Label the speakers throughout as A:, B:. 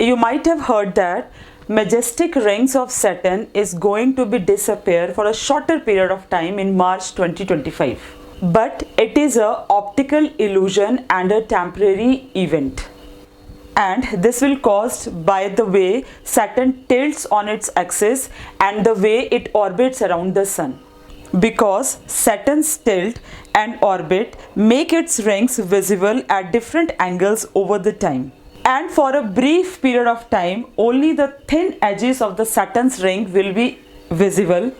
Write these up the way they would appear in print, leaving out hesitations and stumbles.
A: you might have heard that majestic rings of Saturn is going to be disappear for a shorter period of time in March 2025. But it is a optical illusion and a temporary event. And this will caused by the way Saturn tilts on its axis and the way it orbits around the Sun. Because Saturn's tilt and orbit make its rings visible at different angles over the time. And for a brief period of time, only the thin edges of the Saturn's ring will be visible,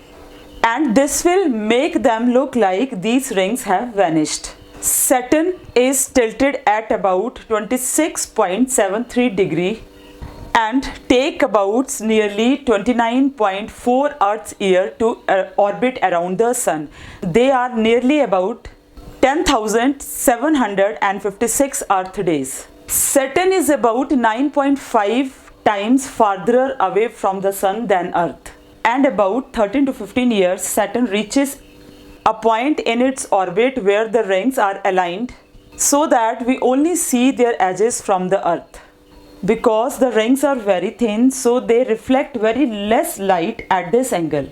A: and this will make them look like these rings have vanished. Saturn is tilted at about 26.73 degree and take about nearly 29.4 Earth's year to orbit around the Sun. They are nearly about 10,756 Earth days. Saturn is about 9.5 times farther away from the Sun than Earth. And about 13 to 15 years, Saturn reaches a point in its orbit where the rings are aligned so that we only see their edges from the Earth. Because the rings are very thin, so they reflect very less light at this angle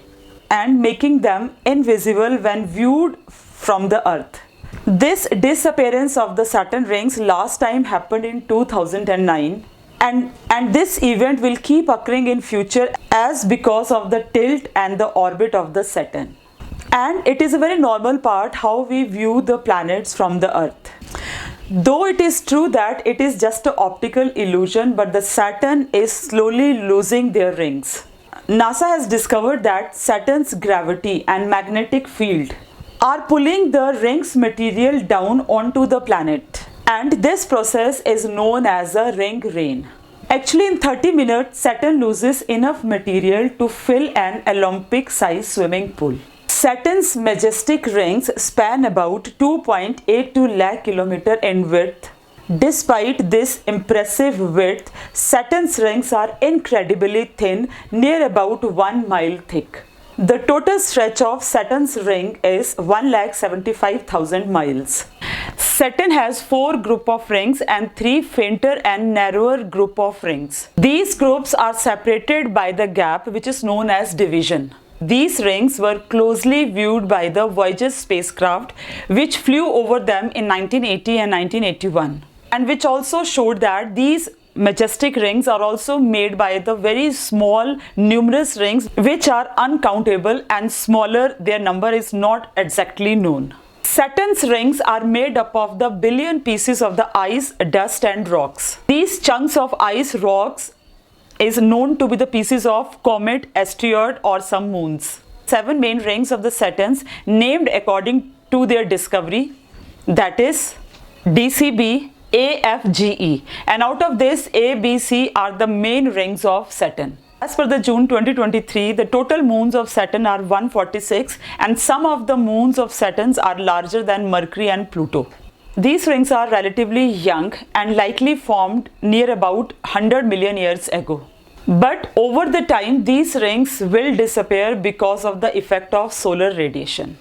A: and making them invisible when viewed from the Earth. This disappearance of the Saturn rings last time happened in 2009, and this event will keep occurring in future as because of the tilt and the orbit of the Saturn. And it is a very normal part how we view the planets from the Earth. Though it is true that it is just an optical illusion, but the Saturn is slowly losing their rings. NASA has discovered that Saturn's gravity and magnetic field are pulling the rings material down onto the planet, and this process is known as a ring rain. Actually, in 30 minutes, Saturn loses enough material to fill an Olympic-sized swimming pool. Saturn's majestic rings span about 2.82 lakh kilometers in width. Despite this impressive width, Saturn's rings are incredibly thin, near about 1 mile thick. The total stretch of Saturn's ring is 1,75,000 miles. Saturn has 4 groups of rings and 3 fainter and narrower groups of rings. These groups are separated by the gap which is known as division. These rings were closely viewed by the Voyager spacecraft which flew over them in 1980 and 1981, and which also showed that these majestic rings are also made by the very small numerous rings which are uncountable and smaller, their number is not exactly known. Saturn's rings are made up of the billion pieces of the ice, dust and rocks. These chunks of ice rocks is known to be the pieces of comet, asteroid or some moons. 7 main rings of the Saturns named according to their discovery, that is DCB, A, F, G, E, and out of this A, B, C are the main rings of Saturn. As per the June 2023, the total moons of Saturn are 146, and some of the moons of Saturn are larger than Mercury and Pluto. These rings are relatively young and likely formed near about 100 million years ago. But over the time, these rings will disappear because of the effect of solar radiation.